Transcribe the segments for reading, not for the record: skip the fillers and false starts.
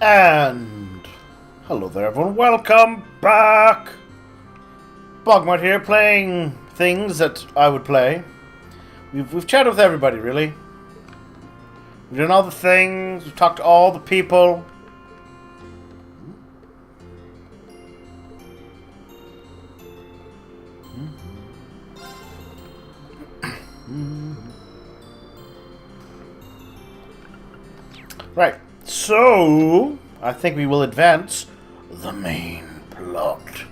And hello there everyone, welcome back! BogMod here, playing things that I would play. We've chatted with everybody, really. We've done all the things, we've talked to all the people. Right, so I think we will advance the main plot.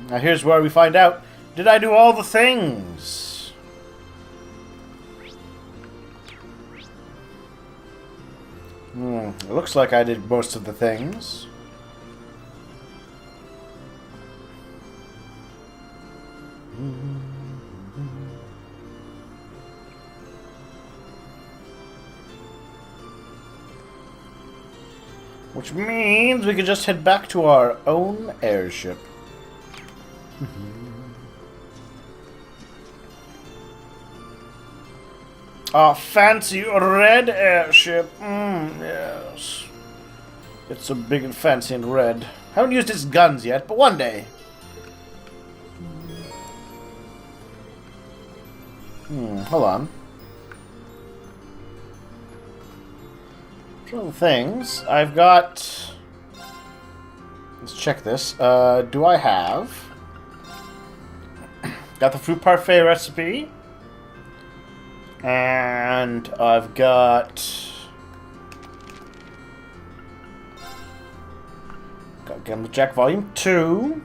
Now here's where we find out, did I do all the things? It looks like I did most of the things. Which means we can just head back to our own airship. Our fancy red airship. Yes. It's so big and fancy and red. Haven't used its guns yet, but one day. Hold on. Some things I've got. Let's check this. Do I have? Got the fruit parfait recipe, and I've got Gambler Jack Volume 2.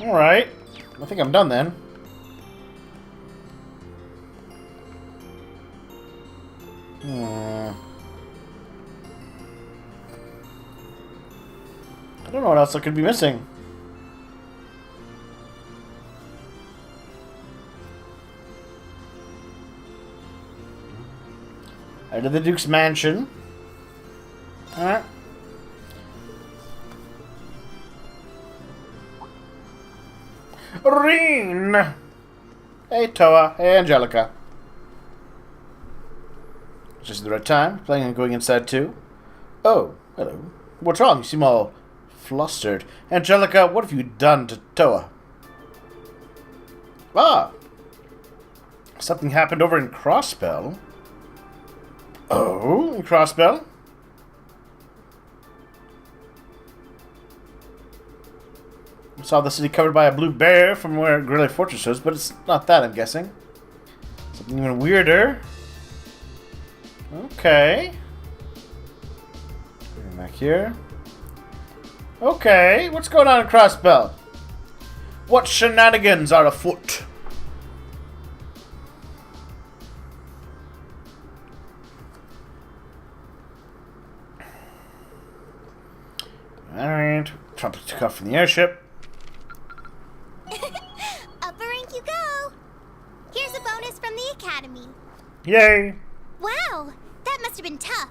Alright. I think I'm done then. I don't know what else I could be missing. I did the Duke's Mansion. Alright. Reen! Hey Toa, hey Angelica. Just at the right time, planning on going inside too. Oh, hello. What's wrong? You seem all flustered. Angelica, what have you done to Toa? Ah! Something happened over in Crossbell. Oh, in Crossbell? I saw the city covered by a blue bear from where Gorilla Fortress is, but it's not that, I'm guessing. Something even weirder. Okay. Back here. Okay, what's going on in Crossbell? What shenanigans are afoot? Alright, trumpet took off from the airship. Upper rank you go! Here's a bonus from the academy. Yay! Wow, that must have been tough.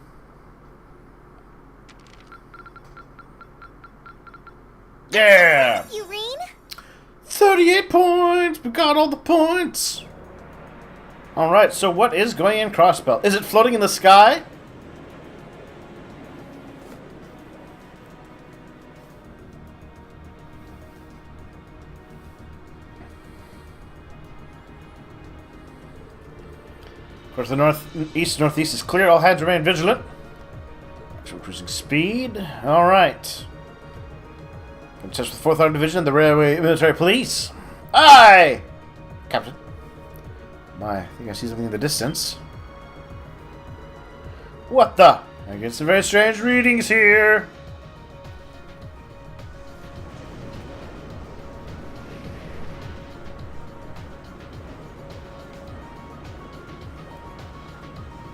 Yeah! You, Reen? 38 points! We got all the points! Alright, so what is going in Crossbell? Is it floating in the sky? Of course, the northeast is clear. All hands remain vigilant. Actual cruising speed. Alright. Contest with 4th Armored Division and the Railway Military Police. Aye! Captain. My, I think I see something in the distance. What the? I get some very strange readings here.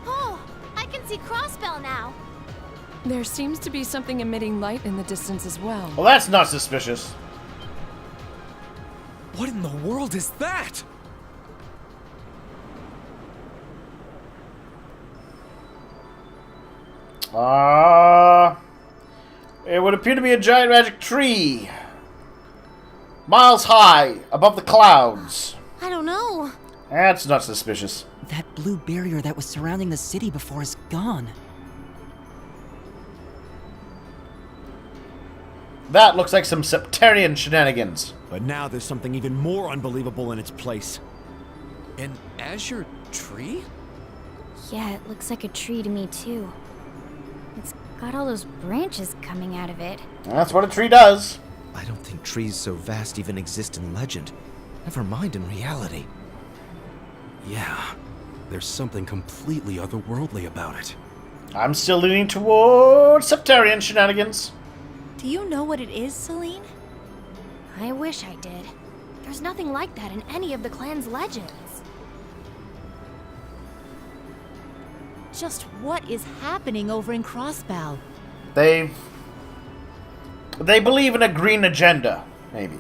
Oh, I can see Crossbell now. There seems to be something emitting light in the distance as well. Well, that's not suspicious. What in the world is that? It would appear to be a giant magic tree. Miles high, above the clouds. I don't know. That's not suspicious. That blue barrier that was surrounding the city before is gone. That looks like some Septarian shenanigans. But now there's something even more unbelievable in its place. An Azure Tree? Yeah, it looks like a tree to me too. It's got all those branches coming out of it. That's what a tree does. I don't think trees so vast even exist in legend. Never mind in reality. Yeah, there's something completely otherworldly about it. I'm still leaning towards Septarian shenanigans. Do you know what it is, Celine? I wish I did. There's nothing like that in any of the clan's legends. Just what is happening over in Crossbow? They believe in a green agenda, maybe.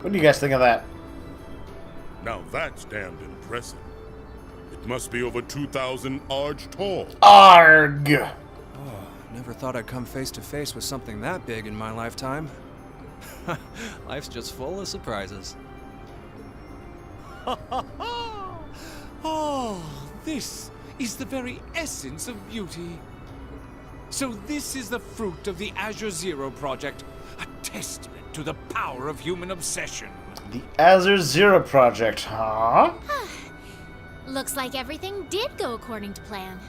What do you guys think of that? Now that's damned impressive. It must be over 2,000 arge tall. Arg! Never thought I'd come face to face with something that big in my lifetime. Life's just full of surprises. Oh, this is the very essence of beauty. So this is the fruit of the Azure Zero project, a testament to the power of human obsession. The Azure Zero project, huh? Looks like everything did go according to plan.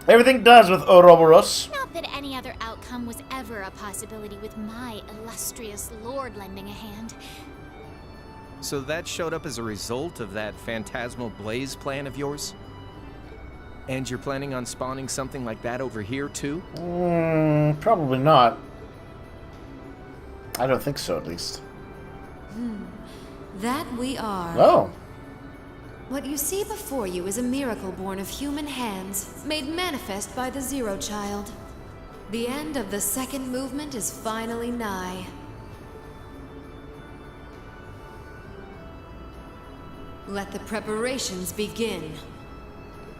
Everything does with Ouroboros. Not that any other outcome was ever a possibility with my illustrious lord lending a hand. So that showed up as a result of that phantasmal blaze plan of yours? And you're planning on spawning something like that over here too? Probably not. I don't think so, at least. That we are. Oh. What you see before you is a miracle born of human hands, made manifest by the Zero Child. The end of the second movement is finally nigh. Let the preparations begin.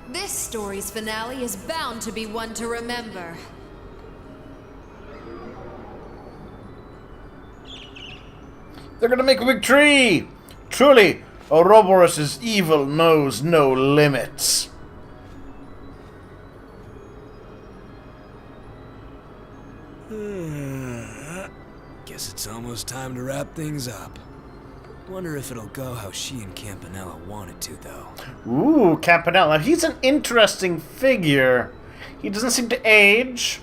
This story's finale is bound to be one to remember. They're gonna make a big tree! Truly, Ouroboros' evil knows no limits. Guess it's almost time to wrap things up. Wonder if it'll go how she and Campanella wanted to, though. Ooh, Campanella. He's an interesting figure. He doesn't seem to age.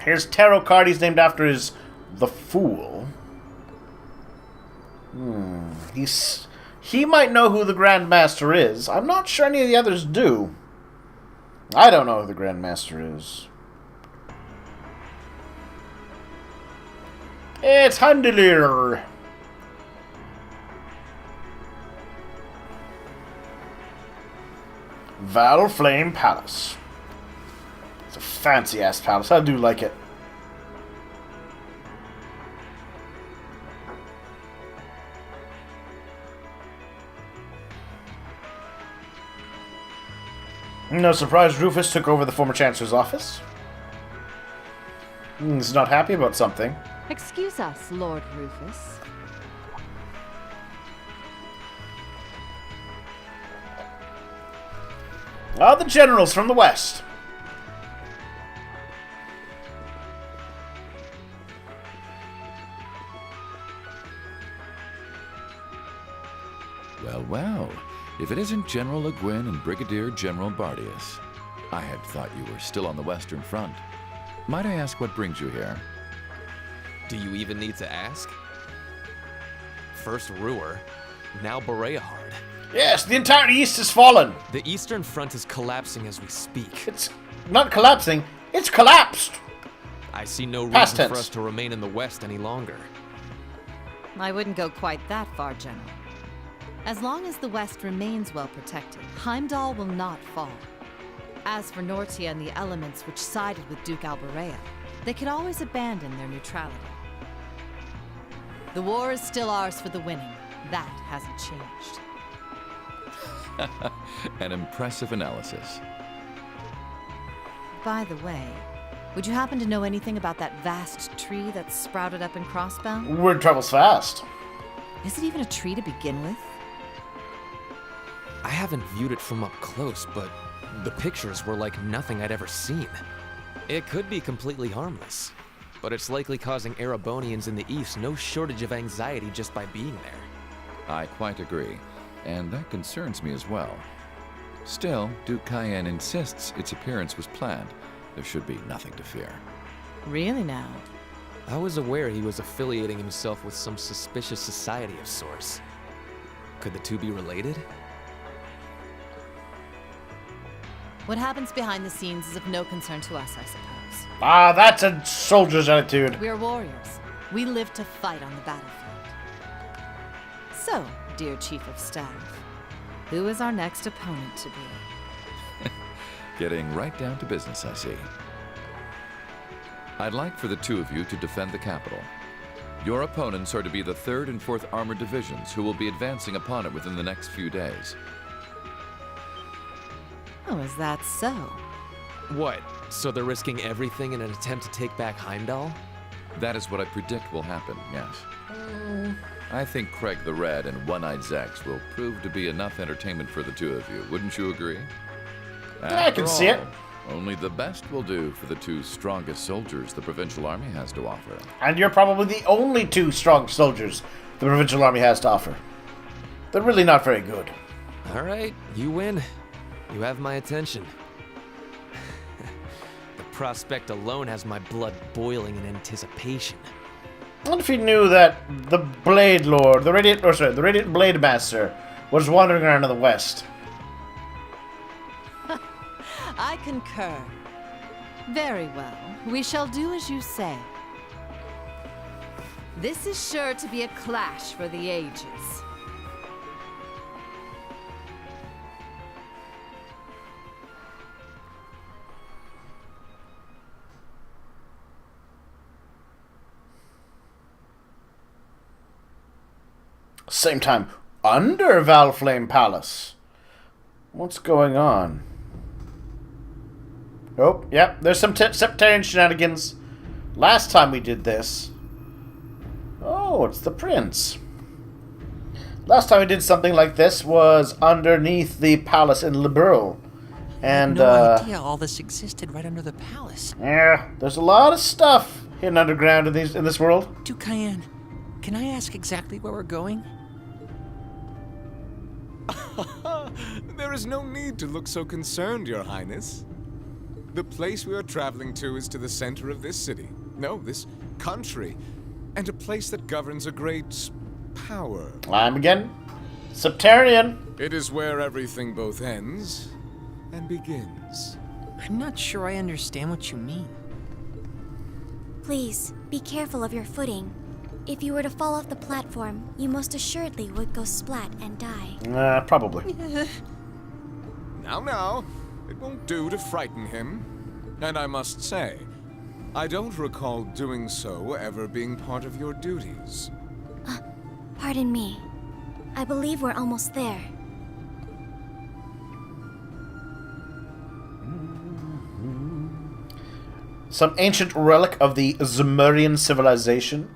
Here's tarot card he's named after is the Fool. He might know who the Grandmaster is. I'm not sure any of the others do. I don't know who the Grandmaster is. It's Hundelir. Valflame Palace. It's a fancy-ass palace. I do like it. No surprise, Rufus took over the former Chancellor's office. He's not happy about something. Excuse us, Lord Rufus. Ah, the generals from the west. Well, well. If it isn't General Le Guin and Brigadier General Bardius. I had thought you were still on the Western Front. Might I ask what brings you here? Do you even need to ask? First Ruhr, now Bereahard. Yes, the entire East has fallen. The Eastern Front is collapsing as we speak. It's not collapsing, it's collapsed. I see no Past reason for tense. us to remain in the West any longer. I wouldn't go quite that far, General. As long as the West remains well protected, Heimdall will not fall. As for Nortia and the elements which sided with Duke Alberea, they could always abandon their neutrality. The war is still ours for the winning. That hasn't changed. An impressive analysis. By the way, would you happen to know anything about that vast tree that's sprouted up in Crossbow? Word travels fast. Is it even a tree to begin with? I haven't viewed it from up close, but the pictures were like nothing I'd ever seen. It could be completely harmless, but it's likely causing Erebonians in the East no shortage of anxiety just by being there. I quite agree, and that concerns me as well. Still, Duke Cayenne insists its appearance was planned. There should be nothing to fear. Really now? I was aware he was affiliating himself with some suspicious society of sorts. Could the two be related? What happens behind the scenes is of no concern to us, I suppose. Ah, that's a soldier's attitude. We're warriors. We live to fight on the battlefield. So, dear Chief of Staff, who is our next opponent to be? Getting right down to business, I see. I'd like for the two of you to defend the capital. Your opponents are to be the 3rd and 4th Armored Divisions, who will be advancing upon it within the next few days. Oh, is that so? What? So they're risking everything in an attempt to take back Heimdall? That is what I predict will happen, yes. I think Craig the Red and One-Eyed Zex will prove to be enough entertainment for the two of you. Wouldn't you agree? I can see it. Only the best will do for the two strongest soldiers the Provincial Army has to offer. And you're probably the only 2 strong soldiers the Provincial Army has to offer. They're really not very good. All right, you win. You have my attention. The prospect alone has my blood boiling in anticipation. What if you knew that the Blade Lord, the Radiant Blade Master, was wandering around in the West? I concur. Very well. We shall do as you say. This is sure to be a clash for the ages. Same time, under Valflame Palace. What's going on? Oh, yep, there's some sectarian shenanigans. Last time we did this... Oh, it's the prince. Last time we did something like this was underneath the palace in Liberl. And, I had no idea all this existed right under the palace. Yeah, there's a lot of stuff hidden underground in this world. Duke Cayenne, can I ask exactly where we're going? There is no need to look so concerned, Your Highness. The place we are traveling to is to the center of this city. No, this country. And a place that governs a great power. I'm again. Septarian. It is where everything both ends and begins. I'm not sure I understand what you mean. Please, be careful of your footing. If you were to fall off the platform, you most assuredly would go splat and die. Probably. Now, it won't do to frighten him. And I must say, I don't recall doing so ever being part of your duties. Pardon me. I believe we're almost there. Some ancient relic of the Zemurian civilization.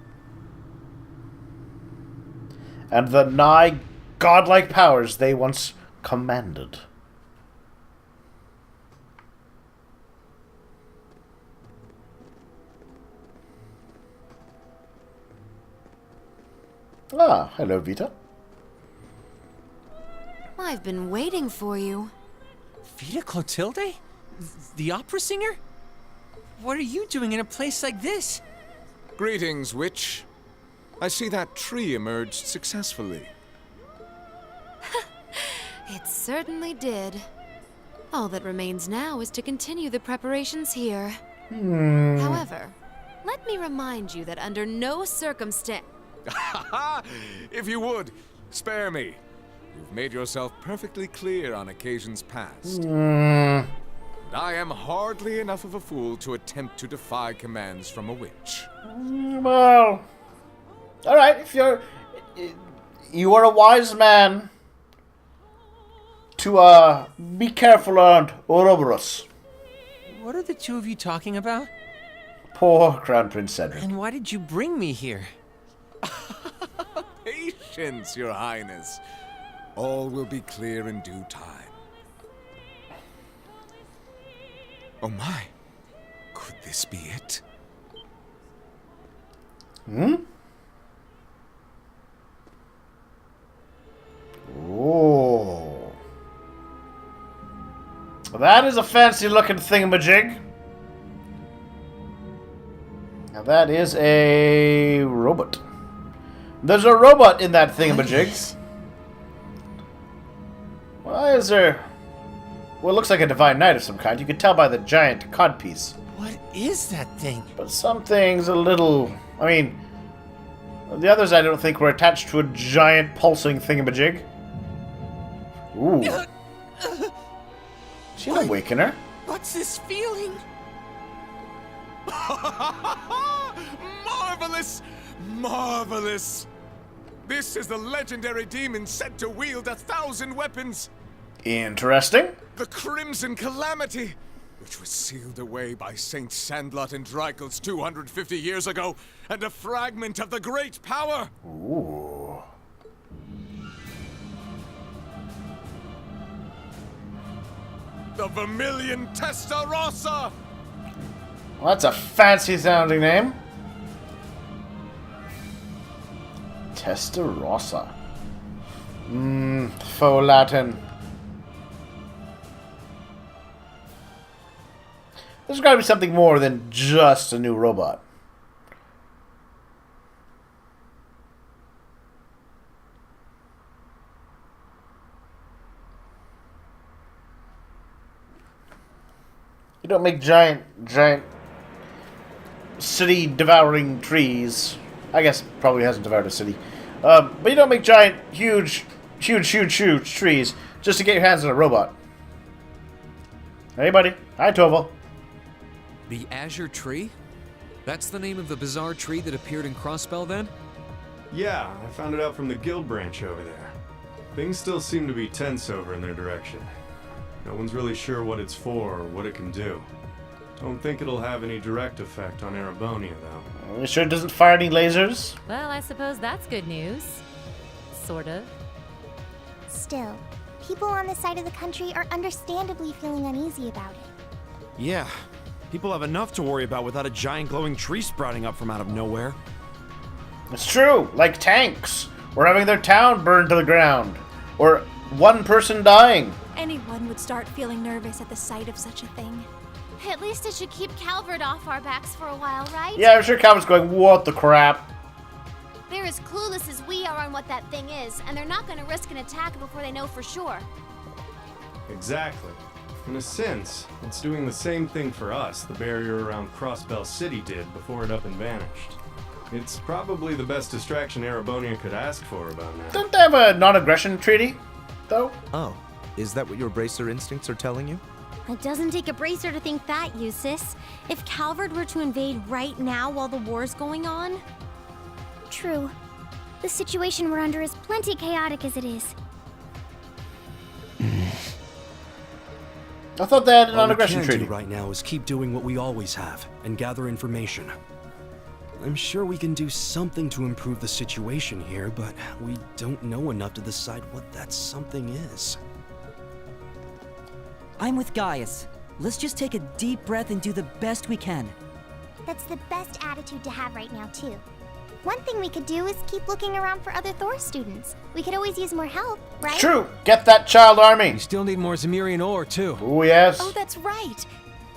And the nigh godlike powers they once commanded. Ah, hello, Vita. I've been waiting for you. Vita Clotilde? The opera singer? What are you doing in a place like this? Greetings, witch. I see that tree emerged successfully. It certainly did. All that remains now is to continue the preparations here. However, let me remind you that under no circumstance... If you would, spare me. You've made yourself perfectly clear on occasions past. I am hardly enough of a fool to attempt to defy commands from a witch. Well, all right. If you are a wise man, to be careful around Ouroboros. What are the two of you talking about? Poor Crown Prince Cedric. And why did you bring me here? Patience, Your Highness. All will be clear in due time. Oh my. Could this be it? Oh. That is a fancy looking thingamajig. Now that is a robot. There's a robot in that thingamajig. Why is there... Well, it looks like a divine knight of some kind. You can tell by the giant codpiece. What is that thing? But some things a little... I mean, the others I don't think were attached to a giant pulsing thingamajig. Ooh. She's an awakener. What's this feeling? Marvelous! Marvelous! This is the legendary demon said to wield 1,000 weapons. Interesting. The Crimson Calamity, which was sealed away by Saint Sandlot and Drycles 250 years ago, and a fragment of the Great Power. Ooh. The Vermilion Testarossa! Well, that's a fancy sounding name. Testarossa. Faux Latin. There's got to be something more than just a new robot. You don't make giant city-devouring trees. I guess probably hasn't devoured a city. But you don't make giant, huge trees just to get your hands on a robot. Hey, buddy. Hi, Toval. The Azure Tree? That's the name of the bizarre tree that appeared in Crossbell, then? Yeah, I found it out from the guild branch over there. Things still seem to be tense over in their direction. No one's really sure what it's for or what it can do. Don't think it'll have any direct effect on Erebonia, though. Are you sure it doesn't fire any lasers? Well, I suppose that's good news. Sort of. Still, people on this side of the country are understandably feeling uneasy about it. Yeah, people have enough to worry about without a giant glowing tree sprouting up from out of nowhere. It's true, like tanks, or having their town burned to the ground, or one person dying. Anyone would start feeling nervous at the sight of such a thing. At least it should keep Calvert off our backs for a while, right? Yeah, I'm sure Calvin's going, what the crap? They're as clueless as we are on what that thing is, and they're not going to risk an attack before they know for sure. Exactly. In a sense, it's doing the same thing for us the barrier around Crossbell City did before it up and vanished. It's probably the best distraction Erebonia could ask for about now. Don't they have a non-aggression treaty, though? Oh, is that what your bracer instincts are telling you? It doesn't take a bracer to think that, Eustace. If Calvert were to invade right now while the war's going on... True. The situation we're under is plenty chaotic as it is. I thought they had a All we non-aggression can treaty. do right now is keep doing what we always have and gather information. I'm sure we can do something to improve the situation here, but we don't know enough to decide what that something is. I'm with Gaius. Let's just take a deep breath and do the best we can. That's the best attitude to have right now, too. One thing we could do is keep looking around for other Thor students. We could always use more help, right? True. Get that child army. We still need more Zemirian ore, too. Oh, yes. Oh, that's right.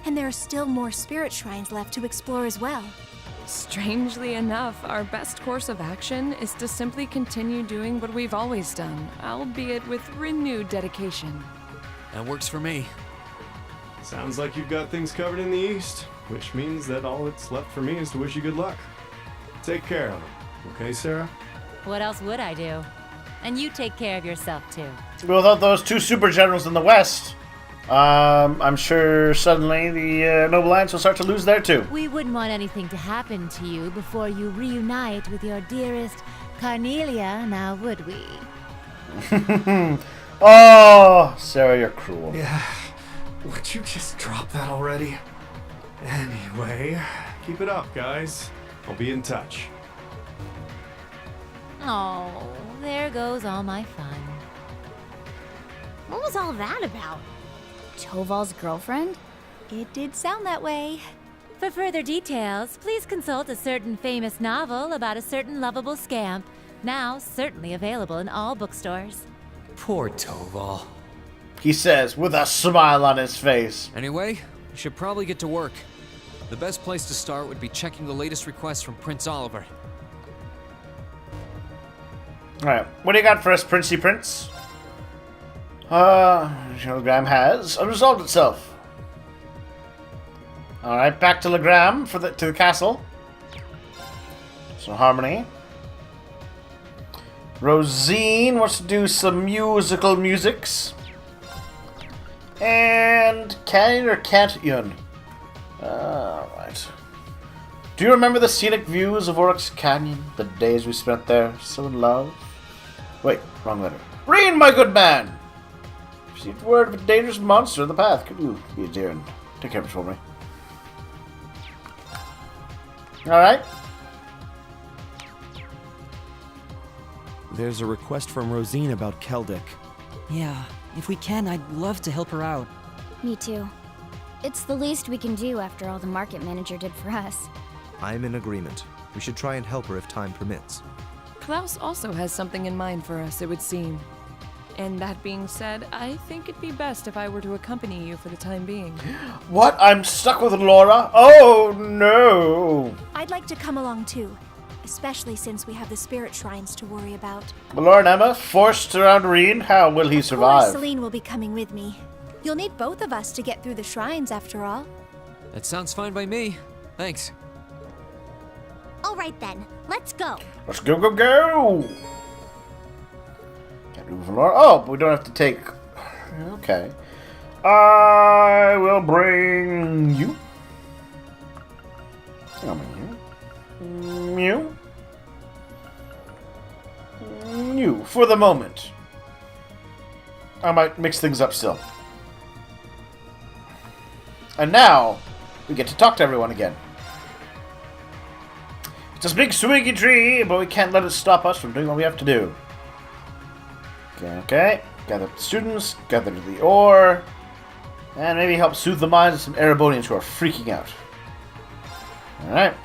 And there are still more spirit shrines left to explore as well. Strangely enough, our best course of action is to simply continue doing what we've always done, albeit with renewed dedication. That works for me. Sounds like you've got things covered in the east, which means that all that's left for me is to wish you good luck. Take care of them, okay, Sarah? What else would I do? And you take care of yourself, too. Without those two super generals in the west, I'm sure suddenly the Noble Alliance will start to lose there too. We wouldn't want anything to happen to you before you reunite with your dearest Carnelia, now would we? Oh, Sarah, you're cruel. Yeah. Would you just drop that already? Anyway, keep it up, guys. I'll be in touch. Oh, there goes all my fun. What was all that about? Toval's girlfriend? It did sound that way. For further details, please consult a certain famous novel about a certain lovable scamp, now certainly available in all bookstores. Poor Toval. He says with a smile on his face. Anyway, we should probably get to work. The best place to start would be checking the latest requests from Prince Oliver. Alright, what do you got for us, Princey Prince? Telegram has unresolved itself. Alright, back to Legram to the castle. So Harmony. Rosine wants to do some musical musics. And Canyon or Canyon? Alright. Do you remember the scenic views of Oryx Canyon? The days we spent there, so in love? Wait, wrong letter. Read, my good man! Received word of a dangerous monster in the path. Could you be a dear and take care of it for me? Alright. There's a request from Rosine about Keldic. Yeah, if we can, I'd love to help her out. Me too. It's the least we can do after all the market manager did for us. I'm in agreement. We should try and help her if time permits. Klaus also has something in mind for us, it would seem. And that being said, I think it'd be best if I were to accompany you for the time being. What? I'm stuck with Laura? Oh, no! I'd like to come along too, especially since we have the spirit shrines to worry about. Laura and Emma, forced around Reen? How will he survive? Of course, Celine will be coming with me. You'll need both of us to get through the shrines, after all. That sounds fine by me. Thanks. All right then, let's go. Let's go, go, go! Can't move from Laura. Oh, but we don't have to take... Okay. I will bring you. Come here. You. You, for the moment. I might mix things up still. And now, we get to talk to everyone again. It's a big swiggy tree, but we can't let it stop us from doing what we have to do. Okay. Gather up the students, gather the ore, and maybe help soothe the minds of some Erebonians who are freaking out. Alright.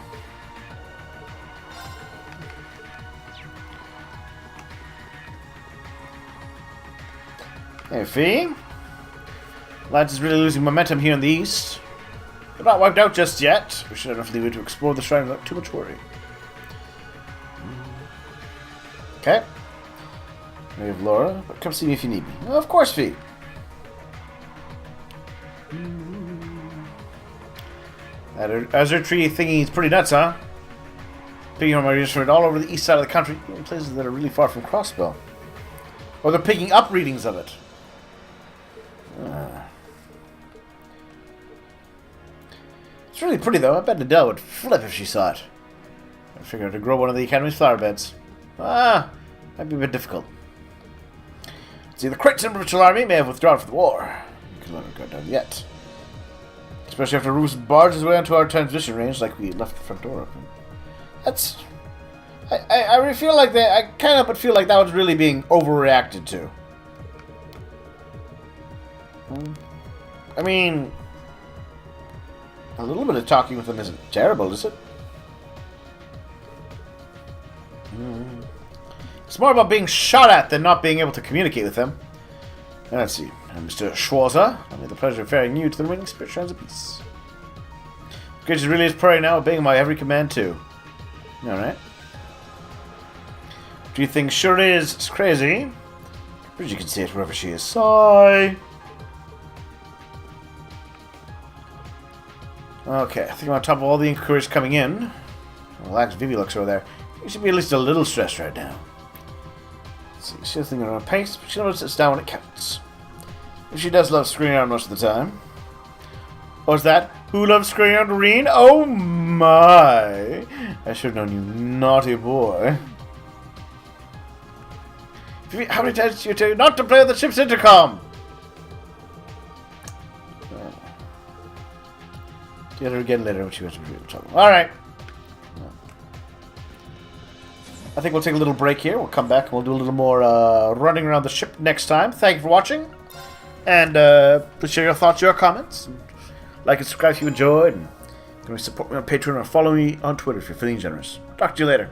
Hey, Fee. Lads is really losing momentum here in the east. We're not wiped out just yet. We should have enough leeway to explore the shrine without too much worry. Okay. We have Laura, but come see me if you need me. Oh, of course, Fee. That Azure Tree thingy is pretty nuts, huh? Picking up my research all over the east side of the country, in places that are really far from Crossbow. Or they're picking up readings of it. It's really pretty, though. I bet Adele would flip if she saw it. I figured to grow one of the Academy's flower beds. Might be a bit difficult. See, the Creighton Provincial Army may have withdrawn from the war. Because we haven't got done yet. Especially after Rufus barged his way onto our transmission range like we left the front door open. That's... I really feel like that... I kind of feel like that was really being overreacted to. I mean... A little bit of talking with them isn't terrible, is it? It's more about being shot at than not being able to communicate with them. Let's see. Mr. Schwarzer, I have the pleasure of ferrying you to the remaining spirit shrines of peace. Creature really is praying now, obeying my every command too. Alright. Do you think sure is? It's crazy. But you can see it wherever she is. Sigh. Okay, I think I'm on top of all the inquiries coming in. Relax, Vivi looks over there. You should be at least a little stressed right now. Let's see. She's thinking at her own pace, but she knows it's down when it counts. She does love screwing around most of the time. What's that? Who loves screwing around Doreen? Oh my! I should have known you, naughty boy. How many times did you tell you not to play with the ship's intercom? Get her again later when she gets in real trouble. Alright. I think we'll take a little break here. We'll come back and we'll do a little more running around the ship next time. Thank you for watching. And please share your thoughts, your comments. And like and subscribe if you enjoyed. And you can support me on Patreon or follow me on Twitter if you're feeling generous. Talk to you later.